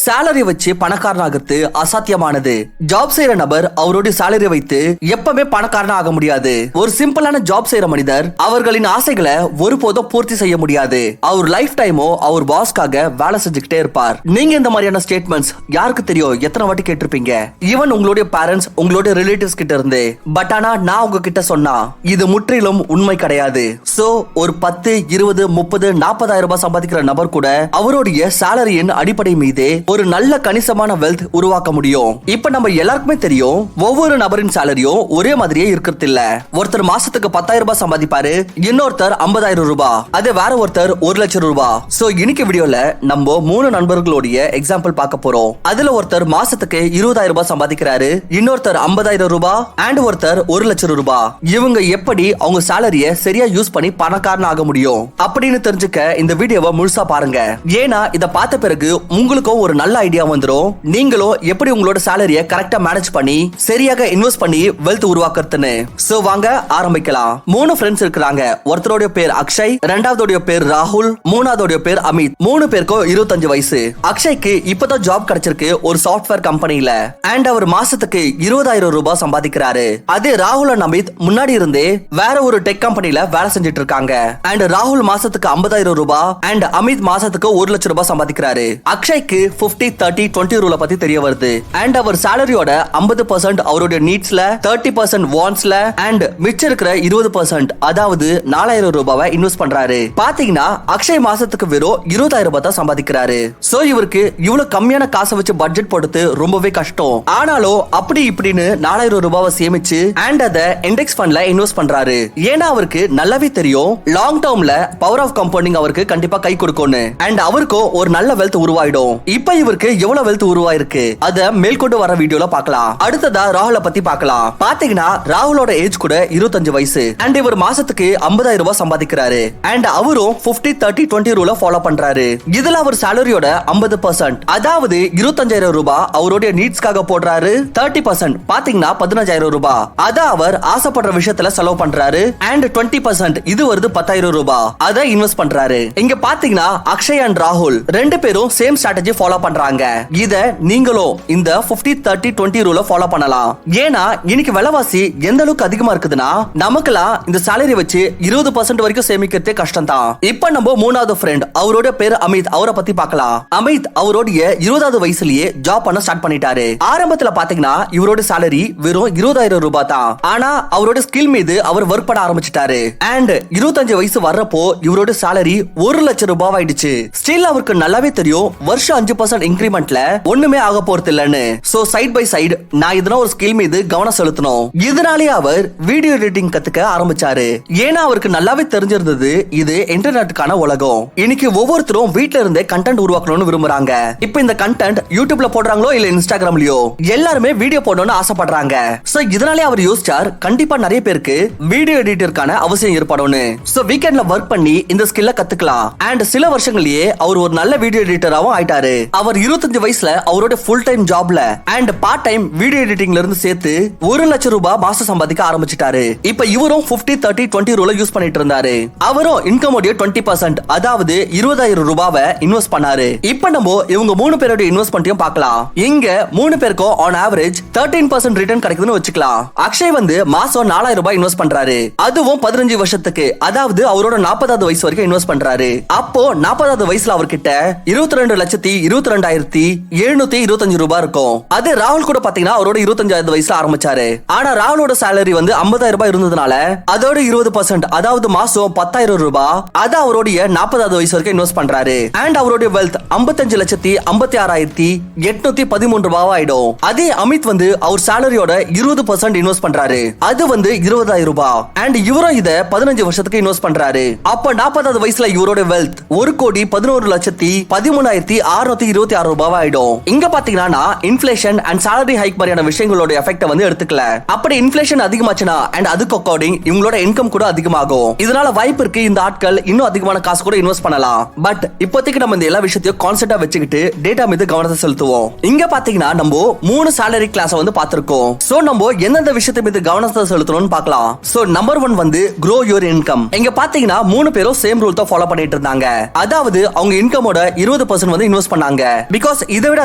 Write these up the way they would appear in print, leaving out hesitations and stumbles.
Salary வச்சு பணக்காரனாகிறது அசாத்தியமானது. Job செய்யற நபர் அவருடைய சேலரி வைத்து எப்பவுமே பணக்காரனா ஆக முடியாது. ஒரு சிம்பிளான ஜாப் செய்யற மனிதர் அவர்களின் ஆசைகளை ஒருபோதும் பூர்த்தி செய்ய முடியாது. அவர் லைஃப் டைமோ அவர் பாஸ்க்காக வேலை செஞ்சுக்கிட்டே இருப்பார். நீங்க இந்த மாதிரியான ஸ்டேட்மெண்ட்ஸ் யாருக்கு தெரியும் எத்தனை வாட்டி கேட்டிருப்பீங்க? ஈவன் உங்களுடைய பேரண்ட்ஸ், உங்களுடைய ரிலேட்டிவ்ஸ் கிட்ட இருந்து. பட் ஆனா நான் உங்ககிட்ட சொன்னா இது முற்றிலும் உண்மை கிடையாது. சோ ஒரு 10, 20, 30, 40,000 ரூபாய் சம்பாதிக்கிற நபர் கூட அவருடைய சேலரியின் அடிப்படை மீது ஒரு நல்ல கணிசமான வெல்த் உருவாக்க முடியும். இப்ப நம்ம எல்லாருக்குமே தெரியும், ஒவ்வொரு நபரின் சேலரியும் ஒரே மாதிரியே இருக்கிறது இல்ல. ஒருத்தர் மாசத்துக்கு 10,000 ரூபாய் சம்பாதிப்பாரு, இன்னொருத்தர் 50,000 ரூபாய், அது வேற ஒருத்தர் 1,00,000 ரூபாய். சோ இன்னைக்கு வீடியோல நம்ம 3 நண்பர்களுடைய எக்ஸாம்பிள் பார்க்க போறோம். அதுல ஒருத்தர் மாசத்துக்கு 20,000 ரூபாய் சம்பாதிக்கிறாரு, இன்னொருத்தர் 50,000 ரூபாய் அண்ட் ஒருத்தர் 1,00,000 ரூபாய். இவங்க எப்படி அவங்க சேலரிய சரியா யூஸ் பண்ணி பணக்காரன் ஆக முடியும் அப்படின்னு தெரிஞ்சுக்க இந்த வீடியோவை முழுசா பாருங்க. ஏன்னா இத பார்த்த பிறகு உங்களுக்கும் ஒரு நல்ல ஐடியா வந்துரும். நீங்களும் எப்படி உங்களோட சேலரிய கரெக்டா மேனேஜ் பண்ணி சரியாக இன்வெஸ்ட் பண்ணி வெல்த் உருவாக்குறதுன்னு. சோ வாங்க ஆரம்பிக்கலாம். 3 ஃப்ரெண்ட்ஸ் இருக்காங்க. ஒருத்தரோட பேர் அக்ஷய், இரண்டாவதோட பேர் ராகுல், மூணாவதோட பேர் அமித். 3 பேருக்கும் 25 வயசு. அக்ஷய்க்கு இப்பதான் ஜாப் கிடைச்சிருக்கு ஒரு சாஃப்ட்வேர் கம்பெனில அண்ட் அவர் மாசத்துக்கு 20,000 ரூபாய் சம்பாதிக்கிறாரு. அதே ராகுல் அண்ட் அமித் முன்னாடி இருந்தே வேற ஒரு டெக் கம்பெனில வேலை செஞ்சுட்டு இருக்காங்க. அண்ட் ராகுல் மாசத்துக்கு 50,000 ரூபாய் அண்ட் அமித் மாசத்துக்கு 1,00,000 ரூபாய் சம்பாதிக்கிறாரு. அக்ஷய்க்கு 50, 30, 20 ரூல பத்தி தெரிய வருது. அண்ட் அவர் சேலரியோட 50% அவருடைய நீட்ஸ்ல, 30% வான்ஸ்ல அண்ட் மிச்சம் இருக்கிற 20% அதாவது 4,000 ரூபாவை இன்வெஸ்ட் பண்றாரு. பாத்தீங்கன்னா அக்ஷய் மாசத்துக்கு வெறும் 20,000 ரூபாய் தான் சம்பாதிக்கிறாரு. சோ இவருக்கு இவ்வளவு கம்மியான காசை வச்சு பட்ஜெட் போடுறது ரொம்பவே கஷ்டம். ஆனாலும் அப்படி இப்படின்னு 4,000 ரூபாவை சேமிச்சு அண்ட் அத இண்டெக்ஸ் ஃபண்ட்ல இன்வெஸ்ட் பண்றாரு. ஏன்னா அவருக்கு நல்லாவே தெரியும் லாங் டர்ம்ல பவர் ஆஃப் கம்பவுண்டிங் அவருக்கு கண்டிப்பா கை கொடுக்கும்னு. அண்ட் அவருக்கும் ஒரு நல்ல வெல்த் உருவாயிடும். இப்ப இவருக்கு எவ்வளவு வெல்த் உருவாயிருக்கு அத மேல்கொண்டு வர வீடியோல பார்க்கலாம். அடுத்ததா ராகுல பத்தி பார்க்கலாம். பாத்தீங்கன்னா ராகுலோட ஏஜ் கூட 25 வயசு அண்ட் இவர் மாசத்துக்கு 50,000 ரூபாய் சம்பாதிக்கிறாரு. அண்ட் அவரும் 50, 30, 20 ரூல ஃபாலோ பண்றாரு. இதுல அவர் சேலரியோட 50% அதாவது 25,000 ரூபாய் அவருடைய நீட்ஸ்க்காக போடுறாரு. 30% பாத்தீங்கன்னா 15,000 ரூபாய் அத அவர் ஆசைப்படுற விஷயத்துல செலவு பண்றாரு. அண்ட் 20% இது வருது 10,000 ரூபாய் அத இன்வெஸ்ட் பண்றாரு. இங்க பாத்தீங்கன்னா அக்ஷய் அண்ட் ராகுல் 2 பேரும் சேம் ஸ்ட்ராட்டஜி ஃபாலோ பண்றாங்க. இத நீங்களும் இந்த 50, 30, 20 ரூல ஃபாலோ பண்ணலாம். ஏன்னா இன்னைக்கு விலைவாசி எந்த அளவுக்கு அதிகமா இருக்குதுன்னா நமக்குலாம் இந்த சேலரி வச்சு 20% வரைக்கும் சேமிக்கிறதே கஷ்டம் தான். இப்ப நம்ம 3வது ஃப்ரெண்ட் அவரோட பேர் அமித், அவரை பத்தி பார்க்கலாம். அமித் அவருடைய 20வது வயசுலயே ஜாப் பண்ண ஸ்டார்ட் பண்ணிட்டாரு. ஆரம்பத்துல பாத்தீங்கன்னா இவரோட சேலரி வெறும் 20,000 ரூபாய் தான். ஆனா அவரோட ஸ்கில் மீது அவர் ஒர்க் பண்ண ஆரம்பிச்சிட்டாரு. அண்ட் 25 வயசு வர்றப்போ இவரோட சேலரி 1,00,000 ரூபாய் ஆயிடுச்சு. ஸ்டில் அவருக்கு நல்லாவே தெரியும் வருஷம் 5% இன்கிரிமெண்ட்ல ஒண்ணுமே ஆக போறது இல்லன்னு. சோ சைட் பை சைடு நான் இதனா ஒரு ஸ்கில் மீது கவனம் செலுத்தணும். இதனாலே அவர் வீடியோ எடிட்டிங் கத்துக்க ஆரம்பிச்சாரு. ஏன்னா அவருக்கு நல்லாவே தெரிஞ்சிருந்தது இது இன்டர்நெட்டுக்கான உலகம். இன்னைக்கு ஒவ்வொருத்தரும் வீட்ல இருந்தே கண்டென்ட் உருவாக்கணும்னு விரும்புறாங்க. இப்போ இந்த கண்டென்ட் யூடியூப்ல போடுறாங்களோ இல்ல இன்ஸ்டாகிராம்லயோ எல்லாருமே வீடியோ போடணும்னு ஆசைப்படுறாங்க. சோ இதனாலே அவர் யோசிச்சார் கண்டிப்பா நிறைய பேருக்கு வீடியோ எடிட்டருக்கான அவசியம் ஏற்படும்னு. சோ வீக்கெண்ட்ல ஒர்க் பண்ணி இந்த ஸ்கில்ல கத்துக்கலாம். அண்ட் சில வருஷங்களையே அவர் ஒரு நல்ல வீடியோ எடிட்டராவும் ஆயிட்டாரு. அவர் 25 வயசுல அவரோட ஃபுல் டைம் ஜாப்ல அண்ட் பார்ட் டைம் வீடியோ எடிட்டிங்ல இருந்து சேர்த்து 1,00,000 ரூபாய் மாசம் சம்பாதிக்க ஆரம்பிச்சிட்டாரு. இப்ப இவரும் 50, 30, 20 ரூல யூஸ் பண்ணிட்டு இருந்தாரு. அவரும் இன்கம் உடைய 20% அதாவது 20,000 ரூபாவை இன்வெஸ்ட் பண்ணாரு. இப்ப நம்ம இவங்க 3 பேரோட இன்வெஸ்ட்மெண்ட்டையும் பார்க்கலாம். இங்க 3 பேருக்கும் ஆன் ஆவரேஜ் 13% ரிட்டர்ன் கிடைக்குதுன்னு வச்சுக்கலாம். அக்ஷய் வந்து மாசம் 4,000 ரூபாய் இன்வெஸ்ட் பண்றாரு. அதுவும் 15 வருஷத்துக்கு அதாவது அவரோட 40வது வயசு வரைக்கும் இன்வெஸ்ட் பண்றாரு. அப்போ 40வது வயசுல அவர்கிட்ட 22,22,725 ரூபாய் இருக்கும். அது ராகுல் கூட பாத்தீங்கன்னா அவரோட 25வது வயசுல ஆரம்பிச்சாரு. ஆனா ராகுலோட சேலரி வந்து 50,000 ரூபாய் இருந்ததுனால அதோட 20% அதாவது மாசம் 10,000 ரூபாய் அத அவருடைய 40வது வயசு வரைக்கும் இன்வெஸ்ட் பண்றாரு. அண்ட் அவருடைய வெல்த் 55,56,813 ரூபாய் ஆயிடும். அதே அமித் வந்து அவர் சேலரியோட 20% இன்வெஸ்ட் பண்றாரு. அது வந்து 20,000 ரூபாய். அண்ட் இவரும் இத 15 வருஷத்துக்கு இன்வெஸ்ட் பண்றாரு. அப்ப 40வது வயசுல இவரோட வெல்த் 1,11,13,626 ரூபாய் ஆயிடும். இங்க பாத்தீங்கன்னா இன்ஃப்ளேஷன் அண்ட் salary hike மாதிரியான விஷயங்களோட எஃபெக்ட் வந்து எடுத்துக்கல. அப்படி இன்ஃப்ளேஷன் அதிகமாச்சுனா அண்ட் அதுக்கு அக்கார்டிங் இவங்களோட இன்கம் கூட அதிகமாகும். இதனால வாய்ப்பு இருக்கு இந்த ஆட்கள் இன்னும் அதிகமான காசு கூட இன்வெஸ்ட் பண்ணலாம். பட் இப்போதைக்கு நம்ம இந்த எல்லா விஷயத்தையும் கான்செப்டா வச்சுக்கிட்டு டேட்டா மீது கவனத்தை செலுத்துவோம். இங்க பாத்தீங்கன்னா நம்ம 3 salary கிளாஸ் வந்து பாத்திருக்கோம். சோ நம்ம எந்தெந்த விஷயத்தை மீது கவனத்தை செலுத்தணும்னு பார்க்கலாம். சோ நம்பர் 1 வந்து grow your income. இங்க பாத்தீங்கன்னா 3 பேரும் சேம் ரூல் தான் ஃபாலோ பண்ணிட்டு இருந்தாங்க. அதாவது அவங்க இன்கமோட 20% வந்து இன்வெஸ்ட் பண்ணாங்க. பிகாஸ் இதை விட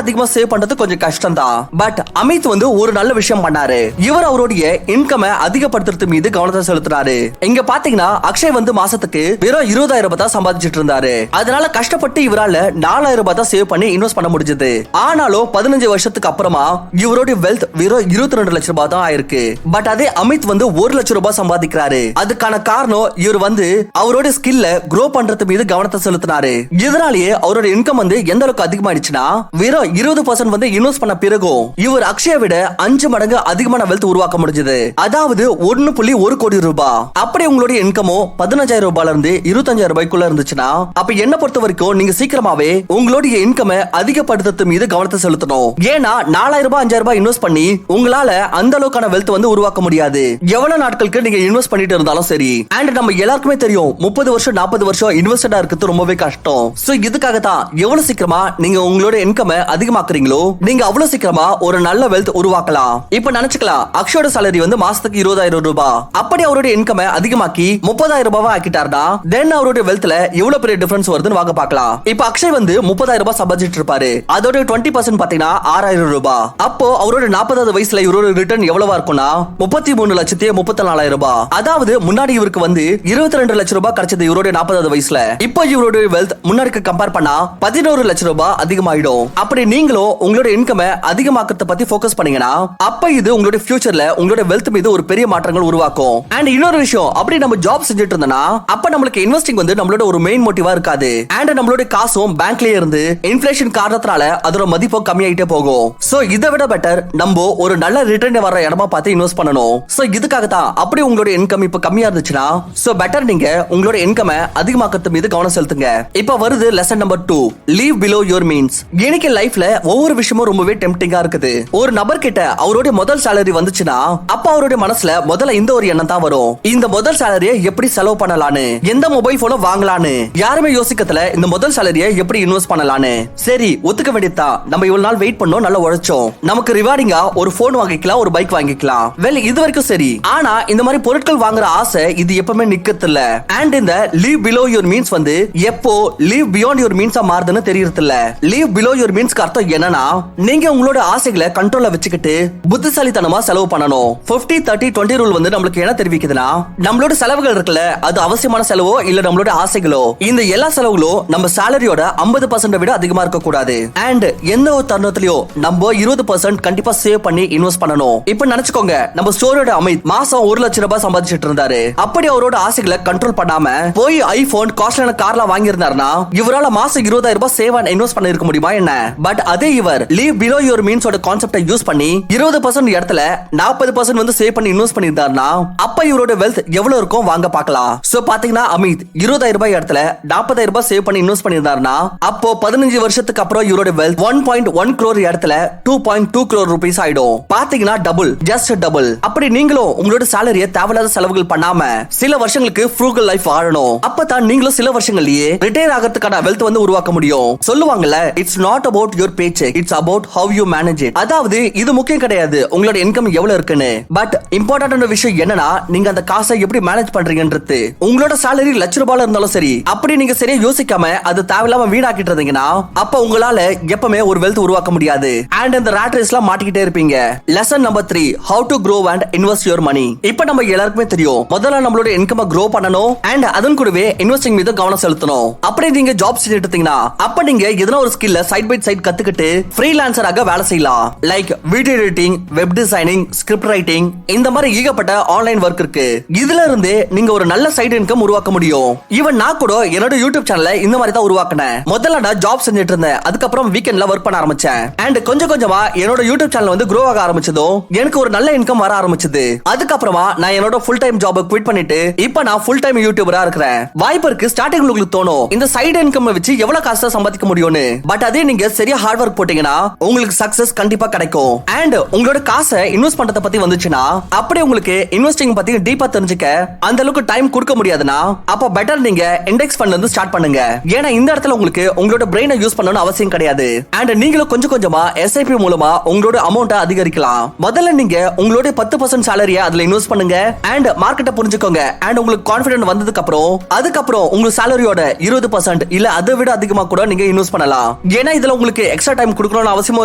அதிகமா சேவ் பண்றது கொஞ்சம் கஷ்டம் தான். பட் அமித் வந்து ஒரு நல்ல விஷயம் பண்ணாரு. இவர் அவருடைய இன்கம் அதிகப்படுத்துறது மீது கவனத்தை செலுத்தினாரு. இங்க பாத்தீங்கன்னா அக்ஷய் வந்து மாசத்துக்கு வெறும் 20,000 ரூபாய் தான் சம்பாதிச்சிட்டு இருந்தாரு. அதனால கஷ்டப்பட்டு இவரால 4,000 ரூபாய் தான் சேவ் பண்ணி இன்வெஸ்ட் பண்ண முடிஞ்சது. ஆனாலும் 15 வருஷத்துக்கு அப்புறமா இவருடைய வெல்த் வெறும் 22 லட்சம் ரூபாய் தான் ஆயிருக்கு. பட் அதே அமித் வந்து 1 லட்சம் ரூபாய் சம்பாதிக்கிறாரு. அதுக்கான காரணம் இவர் வந்து அவருடைய ஸ்கில்ல க்ரோ பண்றது மீது கவனத்தை செலுத்தினாரு. இதனாலேயே அவரோட இன்கம் வந்து எந்த அளவுக்கு அதிகமாயிடுச்சுன்னா வெறும் 20% வந்து இன்வெஸ்ட் பண்ண பிறகும் இவர் அக்ஷயை விட 5 மடங்கு அதிகமான வெல்த் உருவாக்க முடிஞ்சது. அதாவது 1.1 கோடி ரூபாய். அப்படி உங்களுடைய இன்கமோ 15,000 ரூபாயில இருந்து 25,000 ரூபாய்க்குள்ள இருந்துச்சுன்னா அப்ப என்ன பொறுத்த வரைக்கும் நீங்க சீக்கிரமாவே உங்களுடைய இன்கம் அதிகப்படுத்துறது மீது கவனத்தை செலுத்தணும். ஏன்னா 4,000 ரூபாய் 5,000 ரூபாய் இன்வெஸ்ட் பண்ணி உங்களால அந்த அளவுக்கான வெல்த் வந்து உருவாக்க முடியாது. எவ்வளவு நாட்களுக்கு நீங்க இன்வெஸ்ட் பண்ணிட்டு இருந்தாலும் சரி. அண்ட் நம்ம எல்லாருக்குமே தெரியும் 30 வருஷம் 40 வருஷம் இன்வெஸ்டடா இருக்கிறது ரொம்பவே கஷ்டம். சோ இதுக்காக தான் எவ்வளவு சீக்கிரமா நீங்க உங்களோட இன்கம் அதிகமாக்குறீங்களோ நீங்க அவ்வளவு சீக்கிரமா ஒரு நல்ல வெல்த் உருவாக்கலாம். இப்ப நினைச்சுக்கலாம் அக்ஷயோட சாலரி வந்து மாசத்துக்கு 20,000 ரூபாய். அப்படி அவருடைய இன்கம் அதிகமாக்கி 30,000 ரூபாய் ஆக்கிட்டாருன்னா தென் அவருடைய வெல்த்ல எவ்வளவு பெரிய டிஃபரன்ஸ் வருதுன்னு வாங்க பார்க்கலாம். இப்ப அக்ஷய் வந்து 30,000 ரூபாய் சம்பாதிச்சிட்டு இருப்பாரு. அதோட 20% பாத்தீங்கன்னா 6,000 ரூபாய். அப்போ அவரோட 40வது வயசுல இவரோட ரிட்டர்ன் எவ்வளவா இருக்கும்னா 33,34,000 ரூபாய். அதாவது முன்னாடி இவருக்கு வந்து 22 லட்சம் ரூபாய் கிடைச்சது இவருடைய 40வது வயசுல. இப்போ இவருடைய வெல்த் முன்னாடிக்கு கம்பேர் பண்ணா 11 லட்சம் ரூபாய் அதிகமாயிடும். அப்படி நீங்களும் உங்களோட இன்கம் அதிகமாக்கறத பத்தி ஃபோக்கஸ் பண்ணீங்கன்னா அப்ப இது உங்களுடைய ஃபியூச்சர்ல உங்களோட வெல்த் மீது ஒரு பெரிய மாற்றங்கள் உருவாக்கும். அண்ட் இன்னொரு விஷயம், அப்படி நம்ம ஜாப் செஞ்சுட்டு இருந்தோம்னா அப்ப நம்மளுக்கு இன்வெஸ்டிங் வந்து நம்மளோட ஒரு மெயின் மோட்டிவா இருக்காது. அண்ட் நம்மளோட காசும் பேங்க்லயே இருந்து இன்ஃப்ளேஷன் காரணத்தால அதோட மதிப்பு கம்மியாயிட்டே போகும். சோ இதை விட பெட்டர் நம்ம ஒரு நல்ல ரிட்டர்ன் வர இடமா பார்த்து இன்வெஸ்ட் பண்ணணும். சோ இதுக்காக தான் அப்படி உங்களோட இன்கம் இப்ப கம்மியா இருந்துச்சுன்னா சோ பெட்டர் நீங்க உங்களோட இன்கம் அதிகமாக்குறது மீது கவனம் செலுத்துங்க. இப்ப வருது lesson number 2, leave below your means. எனக்கு லைஃப்ல ஒவ்வொரு விஷயமும் ரொம்பவே டெம்ப்டிங்கா இருக்குது. ஒரு நபர் கிட்ட அவருடைய முதல் சேலரி வந்துச்சுன்னா அப்ப அவருடைய மனசுல முதல்ல இந்த ஒரு எண்ணம் தான் வரும், இந்த முதல் சேலரியை எப்படி செலவு பண்ணலான்னு, எந்த மொபைல் போன வாங்கலான்னு. யாருமே யோசிக்கத்துல இந்த முதல் சேலரியை எப்படி இன்வெஸ்ட் பண்ணலான்னு. சரி ஒத்துக்க வேண்டியதுதான், நம்ம இவ்வளவு நாள் வெயிட் பண்ணோம், நல்லா உழைச்சோம், நமக்கு ரிவார்டிங்கா ஒரு போன் வாங்கிக்கலாம், ஒரு பைக் வாங்கிக்கலாம். வெல் இது வரைக்கும் சரி. ஆனா இந்த மாதிரி பொருட்கள் வாங்குற ஆசை இது எப்பவுமே நிக்கத்து இல்ல. அண்ட் இந்த லீவ் பிலோ யுவர் மீன்ஸ் வந்து எப்போ லீவ் பியாண்ட் யுவர் மீன்ஸா மாறுதுன்னு தெரியறது இல்ல. லீவ் பிலோ யுவர் மீன்ஸ்க்கு அர்த்தம் என்னன்னா நீங்க உங்களோட ஆசைகளை கண்ட்ரோல்ல வச்சுக்கிட்டு புத்திசாலித்தனமா செலவு பண்ணணும். 50-30-20 ரூல் வந்து நம்மளுக்கு என்ன தெரிவிக்குதுன்னா நம்மளோட செலவுகள் இருக்குல்ல அது அவசியமான செலவோ இல்ல நம்மளோட ஆசைகளோ இந்த எல்லா செலவுகளும் நம்ம சேலரியோட 50% விட அதிகமா இருக்க கூடாது. அண்ட் எந்த ஒரு தருணத்திலயும் நம்ம 20% கண்டிப்பா சேவ் பண்ணி இன்வெஸ்ட் பண்ணணும். இப்ப நினைச்சுக்கோங்க நம்ம ஸ்டோரியோட அமித் மாசம் 1 லட்சம் ரூபாய் சம்பாதிச்சிட்டு இருந்தாரு. அப்படி அவரோட ஆசைகளை கண்ட்ரோல் பண்ணாம போய் ஐபோன் காஸ்ட்லியான கார்லாம் வாங்கி இருந்தாருன்னா இவரால மாசம் 20,000 ரூபாய் சேவ் அண்ட் இன்வெஸ்ட் பண்ணி இருக்க முடியுமா என்ன? பட் அதே இவர் லீவ் பிலோ யுவர் மீன்ஸ் ஓட கான்செப்டை யூஸ் பண்ணி 20% இடத்துல 40% வந்து சேவ் பண்ணி இன்வெஸ்ட் பண்ணிருந்தாருன்னா அப்ப இவரோட வெல்த் எவ்வளவு இருக்கும் வாங்க பார்க்கலாம். சோ பாத்தீங்கன்னா அமித் 20,000 ரூபாய் இடத்துல 40,000 ரூபாய் சேவ் பண்ணி இன்வெஸ்ட் பண்ணிருந்தாருன்னா அப்போ 15 வருஷத்துக்கு அப்புறம் இவரோட வெல்த் 1.1 crore இடத்துல 2.2 crore rupees ஆயிடும். பாத்தீங்கன்னா டபுள், ஜஸ்ட் டபுள். அப்படி நீங்களும் உங்களோட சேலரியை தேவையில்லாத செலவுகள் பண்ணாம சில வருஷங்களுக்கு ஃப்ரூகல் லைஃப் வாழணும். அப்பதான் நீங்களும் சில வருஷங்கள்லயே ரிட்டையர் ஆகிறதுக்கான வெல்த் வந்து உருவாக்க முடியும். சொல்லுவாங்கல்ல it's not about your pay check, it's about how you manage it. அதாவது இது முக்கியம் கிடையாது உங்களோட இன்கம் எவ்வளவு இருக்குன்னு, பட் இம்பார்ட்டன்டான விஷயம் என்னன்னா நீங்க அந்த காசை எப்படி மேனேஜ் பண்றீங்கன்றது. உங்களோட சேலரி லட்ச ரூபாயில இருந்தாலும் சரி அப்படி நீங்க சரியா யோசிக்காம அது தேவையில்லாம வீணாக்கிட்டு இருந்தீங்கன்னா அப்ப உங்களால எப்பவுமே ஒரு வெல்த் உருவாக்க முடியாது. அண்ட் இந்த ராட் ரேஸ்ல மாட்டிக்கிட்டே இருப்பீங்க. Lesson number 3, how to grow and invest your money. இப்ப நம்ம எல்லாருக்குமே தெரியும் முதல்ல நம்மளோட இன்கம் grow பண்ணணும் அண்ட் அதன் கூடவே இன்வெஸ்டிங் மீது கவனம் செலுத்தணும். அப்படி நீங்க ஜாப் செஞ்சுட்டு இருந்தீங்கன்னா அப்ப நீங்க எதனா ஒரு ஸ்கில்ல சைட் பை சைட் கத்துக்கிட்டு ஃப்ரீலான்சராக வேலை செய்யலாம். Like video editing, web designing, script writing, இந்த மாதிரி ஏகப்பட்ட ஆன்லைன் ஒர்க் இருக்கு. இதுல இருந்து நீங்க ஒரு நல்ல சைடு இன்கம் உருவாக்க முடியும். ஈவன் நான் கூட என்னோட யூடியூப் சேனலை இந்த மாதிரி தான் உருவாக்கினேன். முதல்ல நான் ஜாப் செஞ்சுட்டு இருந்தேன், அதுக்கப்புறம் வீக்கெண்ட்ல ஒர்க் பண்ண ஆரம்பிச்சேன். அண்ட் கொஞ்சம் கொஞ்சமா என்னோட யூடியூப் சேனல் வந்து grow ஆக ஆரம்பிச்சதும் எனக்கு ஒரு நல்ல இன்கம் வர ஆரம்பிச்சது. அதுக்கப்புறமா நான் என்னோட ஃபுல் டைம் ஜாப் குவிட் பண்ணிட்டு இப்ப நான் ஃபுல் டைம் யூடியூபரா இருக்கிறேன். வாய்ப்பு இருக்கு ஸ்டார்டிங் உங்களுக்கு தோணும் இந்த சைடு இன்கம் வச்சு எவ்வளவு காசு சம்பாதிக்க முடியும்னு. பட் அதே நீங்க சரியா ஹார்ட் ஒர்க் போட்டீங்கன்னா உங்களுக்கு சக்சஸ் கண்டிப்பா கிடைக்கும். அண்ட் உங்களோட காசை இன்வெஸ்ட் பண்றத பத்தி வந்துச்சுன்னா அப்படியே உங்களுக்கு இன்வெஸ்டிங் பத்தி டீப்பா தெரிஞ்சுக்க அந்த அளவுக்கு டைம் கொடுக்க முடியாதுன்னா அப்ப பெட்டர் நீங்க இண்டெக்ஸ் ஃபண்ட்ல இருந்து ஸ்டார்ட் பண்ணுங்க. ஏன்னா இந்த இடத்துல உங்களுக்கு உங்களோட பிரெயினை யூஸ் பண்ணணும்னு அவசியம் கிடையாது. அண்ட் நீங்களும் கொஞ்சம் கொஞ்சமா எஸ்ஐபி மூலமா உங்களோட அமௌண்ட்டை அதிகரிக்கலாம். முதல்ல நீங்க உங்களோட 10% சேலரியை அதுல இன்வெஸ்ட் பண்ணுங்க அண்ட் மார்க்கெட்டை புரிஞ்சுக்கோங்க. அண்ட் உங்களுக்கு கான்ஃபிடன்ட் வந்ததுக்கு அப்புறம் அதுக்கப்புறம் உங்க சேலரியோட 20% இல்ல அதை விட அதிகமா கூட நீங்க இன்வெஸ்ட் பண்ணலாம். ஏன்னா இதுல உங்களுக்கு எக்ஸ்ட்ரா டைம் கொடுக்கணும்னு அவசியமும்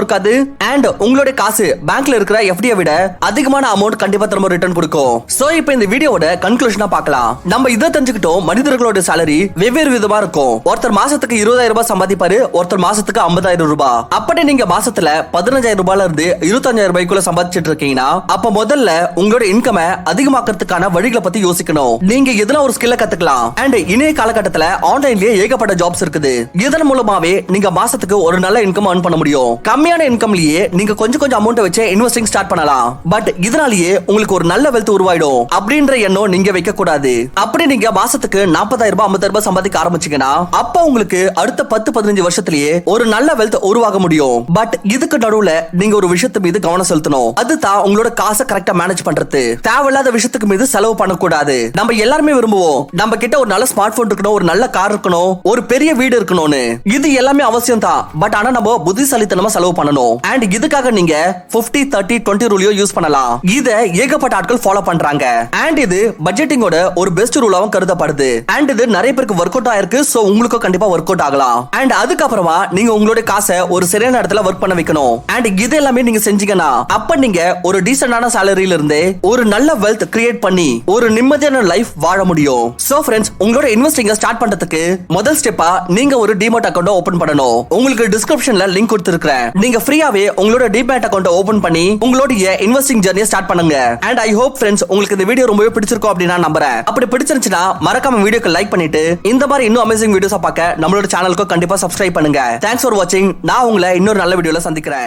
இருக்காது. அண்ட் உங்களுடைய காசு பேங்க்ல இருக்கிற எஃப்டியை விட அதிகமான அமௌண்ட் கண்டிப்பா திரும்ப ரிட்டர்ன் கொடுக்கும். சோ இப்போ இந்த வீடியோவோட கன்க்ளூஷனா பார்க்கலாம். நம்ம இதை தெரிஞ்சுக்கிட்டோம், மனிதர்களோட சாலரி வெவ்வேறு விதமா இருக்கும். ஒருத்தர் மாசத்துக்கு 20,000 ரூபாய் சம்பாதிப்பாரு, ஒருத்தர் மாசத்துக்கு 50,000 ரூபாய். அப்படி நீங்க மாசத்துல 15,000 ரூபாயில இருந்து 25,000 ரூபாய்க்குள்ள சம்பாதிச்சிட்டு இருக்கீங்கன்னா அப்ப முதல்ல உங்களோட இன்கம் அதிகமாக்கிறதுக்கான வழிகளை பத்தி யோசிக்கணும். நீங்க எதுனா ஒரு ஸ்கில்ல கத்துக்கலாம். அண்ட் இணைய காலகட்டத்துல ஆன்லைன்லயே ஏகப்பட்ட ஜாப்ஸ் இருக்குது. இதன் மூலமாவே நீங்க மாசத்துக்கு ஒரு நல்ல இன்கம் earn பண்ண முடியும். கம்மியான இன்கம்லயே நீங்க கொஞ்சம் கொஞ்சம் அமௌண்ட் வச்சு இன்வெஸ்டிங் ஸ்டார்ட் பண்ணலாம். பட் இதனாலேயே உங்களுக்கு ஒரு நல்ல வெல்த் உருவாயிடும் அப்படின்ற எண்ணம் நீங்க வைக்க கூடாது. அப்படி நீங்க மாசத்துக்கு 40,000 ரூபாய் 50,000 ரூபாய் சம்பாதிக்க ஆரம்பிச்சீங்கன்னா அப்ப உங்களுக்கு அடுத்த 10-15 வருஷத்திலேயே ஒரு நல்ல வெல்த் உருவாக முடியும். பட் இதுக்கு நடுவுல நீங்க ஒரு விஷயத்து மீது கவனம் செலுத்தணும். அதுதான் உங்களோட காசை கரெக்டா மேனேஜ் பண்றது. தேவையில்லாத விஷயத்துக்கு மீது செலவு பண்ணக்கூடாது. நம்ம எல்லாருமே விரும்புவோம் நம்ம கிட்ட ஒரு நல்ல ஸ்மார்ட் போன் இருக்கணும், ஒரு நல்ல கார் இருக்கணும், ஒரு பெரிய வீடு இருக்கணும்னு. இது எல்லாமே அவசியம் தான். பட் ஆனா நம்ம புத்திசாலித்தனமா செலவு பண்ணணும். அண்ட் இதுக்காக நீங்க 50-30-20 ரூலையோ யூஸ் பண்ணலாம். இத ஏகப்பட்ட ஆட்கள் ஃபாலோ பண்றாங்க. அண்ட் இது பட்ஜெட்டிங்கோட ஒரு பெஸ்ட் ரூலாவும் கருதப்படுது. அண்ட் இது நிறைய பேருக்கு ஒர்க் அவுட் ஆயிருக்கு. சோ உங்களுக்கு கண்டிப்பா ஒர்க் அவுட் ஆகலாம். அண்ட் அதுக்கப்புறமா நீங்க உங்களோட காசை ஒரு சரியான இடத்துல ஒர்க் பண்ண வைக்கணும். அண்ட் இது எல்லாமே நீங்க செஞ்சீங்கன்னா அப்ப நீங்க ஒரு டீசென்டான சாலரியில இருந்து ஒரு நல்ல வெல்த் கிரியேட் பண்ணி ஒரு நிம்மதியான லைஃப் வாழ முடியும். சோ ஃப்ரெண்ட்ஸ், உங்களோட இன்வெஸ்டிங் ஸ்டார்ட் பண்றதுக்கு முதல் ஸ்டெப்பா நீங்க ஒரு டிமேட் அக்கவுண்ட் ஓபன் பண்ணணும். உங்களுக்கு டிஸ்கிரிப்ஷன்ல லிங்க் கொடுத்திருக்கேன். நீங்க ஃப்ரீயாவே உங்களோட டிமேட் அக்கவுண்ட் ஓபன் பண்ணி உங்களுடைய இன்வெஸ்டிங் ஜர்னியை ஸ்டார்ட் பண்ணுங்க. அண்ட் ஐ ஹோப் ஃப்ரெண்ட்ஸ் உங்களுக்கு இந்த வீடியோ ரொம்பவே பிடிச்சிருக்கும் அப்படி நான் நம்புறேன். அப்படி பிடிச்சிருந்துச்சுன்னா மறக்காம வீடியோக்கு லைக் பண்ணிட்டு இந்த மாதிரி இன்னும் அமேசிங் வீடியோஸ் பார்க்க நம்மளோட சேனலுக்கு கண்டிப்பா சப்ஸ்கிரைப் பண்ணுங்க. தேங்க்ஸ் ஃபார் வாட்சிங். நான் உங்களை இன்னொரு நல்ல வீடியோல சந்திக்கிறேன்.